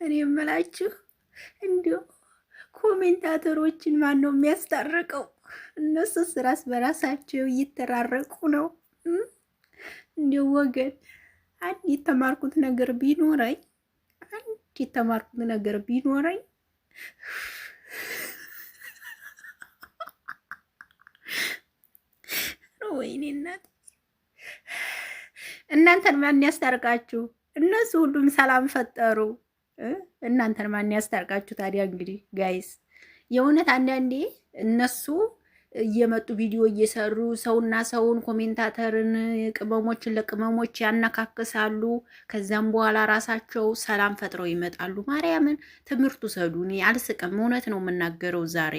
እኔ የምላችሁ እንዲሁ ኮሜንታተሮችን ማን ነው የሚያስታርቀው? እነሱስ ራስ በራሳቸው እየተራረቁ ነው። እንዲሁ ወገን አንድ የተማርኩት ነገር ቢኖረኝ ወይኔ እናት እናንተን ማን ያስታርቃችሁ? እነሱ ሁሉም ሰላም ፈጠሩ። እናንተን ማን ያስታርቃችሁ ታዲያ? እንግዲህ ጋይስ የእውነት አንዳንዴ እነሱ እየመጡ ቪዲዮ እየሰሩ ሰውና ሰውን ኮሜንታተርን ቅመሞችን ለቅመሞች ያነካክሳሉ። ከዛም በኋላ ራሳቸው ሰላም ፈጥረው ይመጣሉ። ማርያምን ትምህርቱ ሰዱ። እኔ አልስቅም፣ እውነት ነው የምናገረው። ዛሬ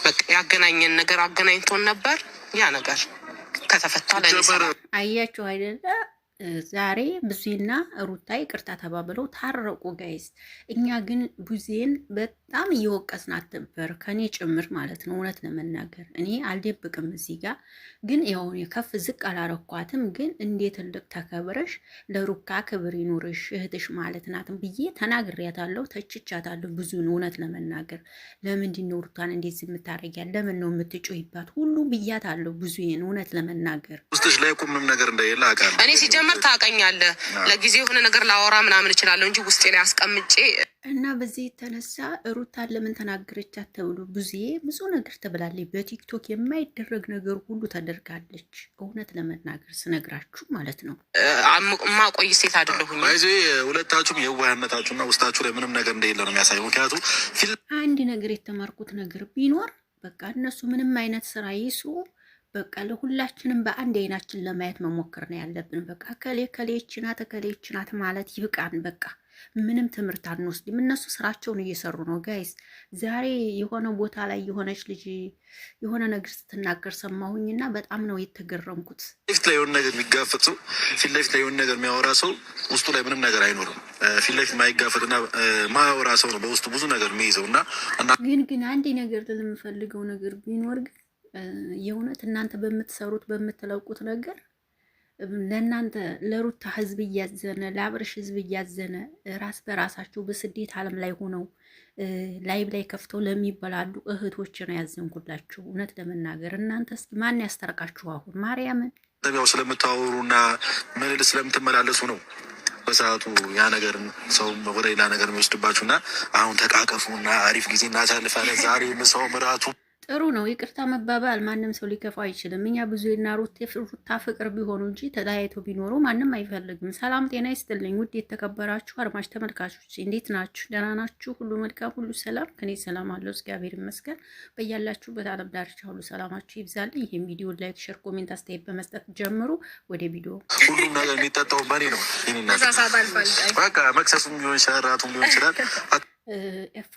በቃ ያገናኘን ነገር አገናኝቶን ነበር። ያ ነገር ከተፈታ አያችሁ አይደለ? ዛሬ ቡዜና ሩታ ይቅርታ ተባብለው ታረቁ ጋይስ። እኛ ግን ቡዜን በጣም እየወቀስናት ነበር፣ ከኔ ጭምር ማለት ነው። እውነት ለመናገር እኔ አልደብቅም። እዚህ ጋር ግን የሆነ ከፍ ዝቅ አላረኳትም። ግን እንዴት ትልቅ ተከብረሽ ለሩካ ክብር ይኑርሽ እህትሽ ማለት ናትም ብዬ ተናግሬያታለሁ፣ ተችቻታለሁ ብዙን። እውነት ለመናገር ለምንድን ነው ሩታን እንዴት የምታረጊያት? ለምን ነው የምትጮይባት? ሁሉ ብያታለሁ ብዙዬን። እውነት ለመናገር ውስጥሽ ላይ ቁምም ነገር እንደሌለ አውቃለሁ እኔ ሲጀመር ታውቀኛለህ። ለጊዜው የሆነ ነገር ላወራ ምናምን እችላለሁ እንጂ ውስጤ ላይ አስቀምጬ እና በዚህ የተነሳ ሩታን ለምን ተናገረቻት ተብሎ ብዙ ነገር ተብላለች። በቲክቶክ የማይደረግ ነገር ሁሉ ተደርጋለች። እውነት ለመናገር ስነግራችሁ ማለት ነው። ማቆይ ሴት አይደለሁም። ሁለታችሁም የዋህነታችሁና ውስጣችሁ ላይ ምንም ነገር እንደሌለ ነው የሚያሳየው። ምክንያቱም አንድ ነገር የተማርኩት ነገር ቢኖር በቃ እነሱ ምንም አይነት ስራ ይስሩ፣ በቃ ለሁላችንም በአንድ አይናችን ለማየት መሞከር ነው ያለብን። በቃ ከሌችናት ማለት ይብቃን። በቃ ምንም ትምህርት አንወስድም። እነሱ ስራቸውን እየሰሩ ነው ጋይስ። ዛሬ የሆነ ቦታ ላይ የሆነች ልጅ የሆነ ነገር ስትናገር ሰማሁኝና በጣም ነው የተገረምኩት። ፊት ላይ የሆነ ነገር የሚጋፈጥ ሰው፣ ፊት ለፊት ላይ የሆነ ነገር የሚያወራ ሰው ውስጡ ላይ ምንም ነገር አይኖርም። ፊት ለፊት የማይጋፈጥና ማያወራ ሰው ነው በውስጡ ብዙ ነገር የሚይዘው እና ግን አንድ ነገር ለምፈልገው ነገር ቢኖር ግን የእውነት እናንተ በምትሰሩት በምትለቁት ነገር ለእናንተ ለሩታ ህዝብ እያዘነ ለአብርሽ ህዝብ እያዘነ ራስ በራሳቸው በስደት ዓለም ላይ ሆነው ላይብ ላይ ከፍተው ለሚበላሉ እህቶች ነው ያዘንኩላችሁ። እውነት ለመናገር እናንተ እስኪ ማን ያስታርቃችሁ? አሁን ማርያምን ያው ስለምታወሩና መልል ስለምትመላለሱ ነው በሰዓቱ ያ ነገር ሰው ወደ ሌላ ነገር የሚወስድባችሁና አሁን ተቃቀፉና አሪፍ ጊዜ እናሳልፋለን። ዛሬ ምሳው ምራቱ ጥሩ ነው። ይቅርታ መባባል ማንም ሰው ሊከፋው አይችልም። እኛ ብዙና ሩታ ፍቅር ቢሆኑ እንጂ ተለያይተው ቢኖሩ ማንም አይፈልግም። ሰላም ጤና ይስጥልኝ ውድ የተከበራችሁ አድማጭ ተመልካቾች እንዴት ናችሁ? ደህና ናችሁ? ሁሉ መልካም፣ ሁሉ ሰላም። ከኔ ሰላም አለው እግዚአብሔር ይመስገን። በያላችሁበት ዓለም ዳርቻ ሁሉ ሰላማችሁ ይብዛልኝ። ይሄን ቪዲዮ ላይክ፣ ሼር፣ ኮሜንት አስተያየት በመስጠት ጀምሩ። ወደ ቪዲዮ ሁሉም ነገር የሚጠጣው በኔ ነው። በቃ መክሰሱም ሊሆን ይችላል፣ ራቱም ሊሆን ይችላል። ኤፋ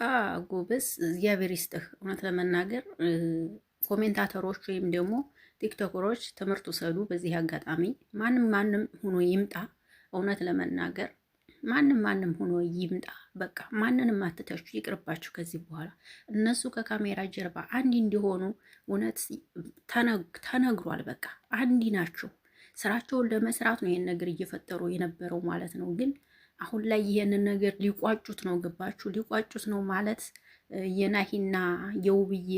ጎበዝ እግዚአብሔር ይስጥህ። እውነት ለመናገር ኮሜንታተሮች ወይም ደግሞ ቲክቶከሮች ትምህርት ውሰዱ። በዚህ አጋጣሚ ማንም ሆኖ ይምጣ። እውነት ለመናገር ማንም ሆኖ ይምጣ። በቃ ማንንም አትተቹ፣ ይቅርባችሁ። ከዚህ በኋላ እነሱ ከካሜራ ጀርባ አንድ እንዲሆኑ እውነት ተነግሯል። በቃ አንድ ናቸው። ስራቸውን ለመስራት ነው ይህን ነገር እየፈጠሩ የነበረው ማለት ነው። ግን አሁን ላይ ይሄንን ነገር ሊቋጩት ነው። ገባችሁ? ሊቋጩት ነው ማለት የናሂና የውብዬ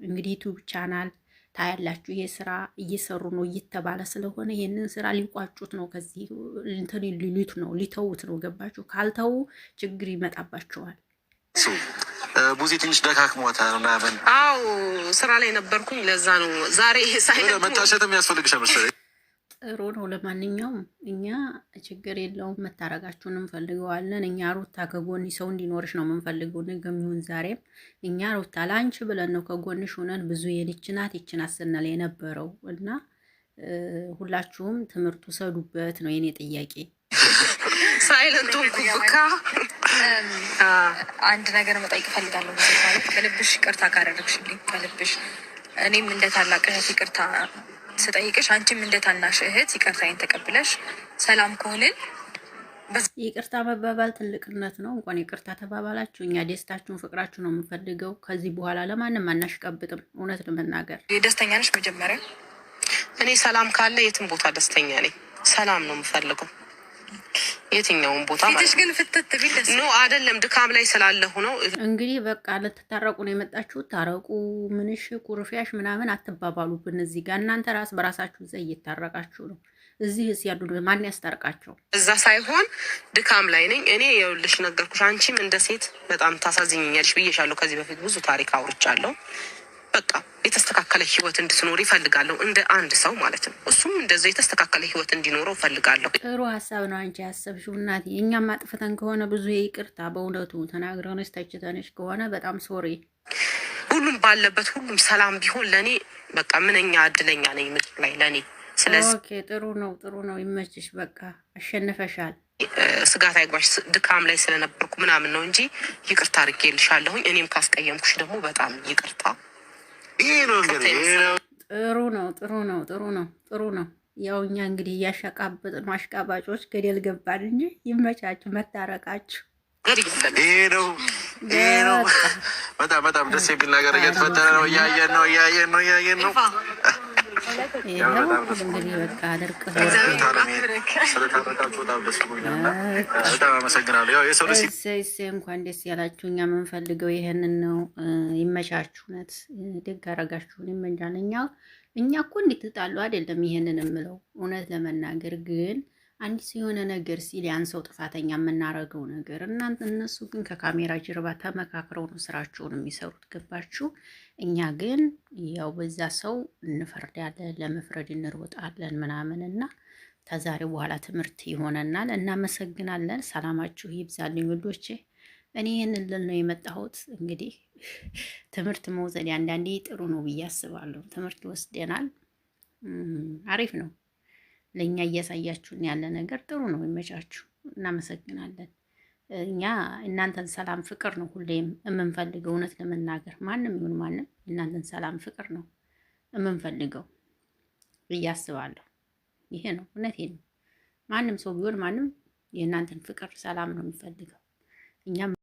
እንግዲህ ዩቲዩብ ቻናል ታያላችሁ። ይሄ ስራ እየሰሩ ነው እየተባለ ስለሆነ ይሄንን ስራ ሊቋጩት ነው። ከዚህ እንትን ሊሉት ነው፣ ሊተውት ነው። ገባችሁ? ካልተው ችግር ይመጣባቸዋል። ቡዜ ትንሽ ደካክሟታል ምናምን። አዎ ስራ ላይ ነበርኩኝ። ለዛ ነው ዛሬ ሳይሆን መታሸትም ያስፈልግሻል መሰለኝ። ጥሩ ነው። ለማንኛውም እኛ ችግር የለውም፣ መታረቃችሁን እንፈልገዋለን። እኛ ሩታ ከጎኒ ሰው እንዲኖርሽ ነው የምንፈልገው። ነገም ይሁን ዛሬም እኛ ሩታ ላንቺ ብለን ነው ከጎንሽ ሆነን ብዙ የልችናት ይችናት ስንል የነበረው እና ሁላችሁም ትምህርቱ ሰዱበት ነው የኔ ጥያቄ። ሳይለንት ኩብካ አንድ ነገር መጠየቅ እፈልጋለሁ። ማለት ከልብሽ ይቅርታ ካደረግሽልኝ ከልብሽ እኔም እንደ ታላቅ እህት ይቅርታ ስጠይቅሽ አንቺም እንደ ታናሽ እህት ይቅርታዬን ተቀብለሽ ሰላም ከሆንን ይቅርታ መባባል ትልቅነት ነው። እንኳን ይቅርታ ተባባላችሁ። እኛ ደስታችሁን ፍቅራችሁ ነው የምንፈልገው። ከዚህ በኋላ ለማንም አናሽቀብጥም። እውነት ለመናገር ደስተኛ ነሽ? መጀመሪያ እኔ ሰላም ካለ የትም ቦታ ደስተኛ ነኝ። ሰላም ነው የምፈልገው። የትኛውን ቦታ ፊትሽ ግን ፍትት ቢል ደስ ኖ አይደለም፣ ድካም ላይ ስላለሁ ነው። እንግዲህ በቃ ልትታረቁ ነው የመጣችሁት። ታረቁ። ምንሽ ኩርፊያሽ ምናምን አትባባሉብን እዚህ ጋር። እናንተ ራስ በራሳችሁ እዛ እየታረቃችሁ ነው። እዚህስ ያሉ ማን ያስታርቃቸው? እዛ ሳይሆን ድካም ላይ ነኝ እኔ። የውልሽ ነገርኩሽ። አንቺም እንደ ሴት በጣም ታሳዝኝኛለሽ ብዬሻለሁ። ከዚህ በፊት ብዙ ታሪክ አውርቻለሁ። በቃ የተስተካከለ ህይወት እንድትኖር ይፈልጋለሁ፣ እንደ አንድ ሰው ማለት ነው። እሱም እንደዛ የተስተካከለ ህይወት እንዲኖረው እፈልጋለሁ። ጥሩ ሀሳብ ነው አንቺ ያሰብሽው እናቴ። እኛም አጥፍተን ከሆነ ብዙ ይቅርታ፣ በእውነቱ ተናግረንሽ ተችተንሽ ከሆነ በጣም ሶሪ። ሁሉም ባለበት ሁሉም ሰላም ቢሆን ለእኔ በቃ ምንኛ እድለኛ ነኝ ምድር ላይ ለእኔ። ስለዚህ ኦኬ፣ ጥሩ ነው ጥሩ ነው፣ ይመችሽ። በቃ አሸንፈሻል። ስጋት አይግባሽ፣ ድካም ላይ ስለነበርኩ ምናምን ነው እንጂ ይቅርታ አድርጌልሻለሁኝ። እኔም ካስቀየምኩሽ ደግሞ በጣም ይቅርታ። ይሄ ነው እንግዲህ ጥሩ ነው ጥሩ ነው ጥሩ ነው ጥሩ ነው። ያው እኛ እንግዲህ እያሸቃበጥን አሽቃባጮች ገደል ገባን እንጂ ይመቻችሁ መታረቃችሁ። ይሄ ነው ይሄ ነው። በጣም በጣም ደስ የሚል ነገር እየተፈጠረ ነው። እያየን ነው እያየን ነው እያየን ነው። እንግዲህ በቃ አድርቅ ስለታረቃችሁ በጣም ደስ ብሎኛል። በጣም አመሰግናለሁ። ያው የሰው ልጅ እንኳን ደስ ያላችሁ። እኛ የምንፈልገው ይሄንን ነው። ይመቻችሁ። እውነት ደግ አደረጋችሁን። ይመኛል። እኛ እኮ እንድትጣሉ አይደለም ይሄንን የምለው። እውነት ለመናገር ግን አንዲት የሆነ ነገር ሲል ያን ሰው ጥፋተኛ የምናረገው ነገር እነሱ ግን ከካሜራ ጀርባ ተመካክረው ነው ስራቸውን የሚሰሩት። ገባችሁ? እኛ ግን ያው በዛ ሰው እንፈርዳለን፣ ለመፍረድ እንሮጣለን ምናምን እና ከዛሬ በኋላ ትምህርት ይሆነናል። እናመሰግናለን። ሰላማችሁ ይብዛልኝ ውዶቼ። እኔ ይህንን ልል ነው የመጣሁት። እንግዲህ ትምህርት መውሰድ አንዳንዴ ጥሩ ነው ብዬ አስባለሁ። ትምህርት ወስደናል። አሪፍ ነው። ለእኛ እያሳያችሁን ያለ ነገር ጥሩ ነው። ይመቻችሁ። እናመሰግናለን። እኛ እናንተን ሰላም ፍቅር ነው ሁሌም የምንፈልገው። እውነት ለመናገር ማንም ይሁን ማንም እናንተን ሰላም ፍቅር ነው የምንፈልገው ብዬ አስባለሁ። ይሄ ነው እውነቴ ነው። ማንም ሰው ቢሆን ማንም የእናንተን ፍቅር ሰላም ነው የሚፈልገው። እኛም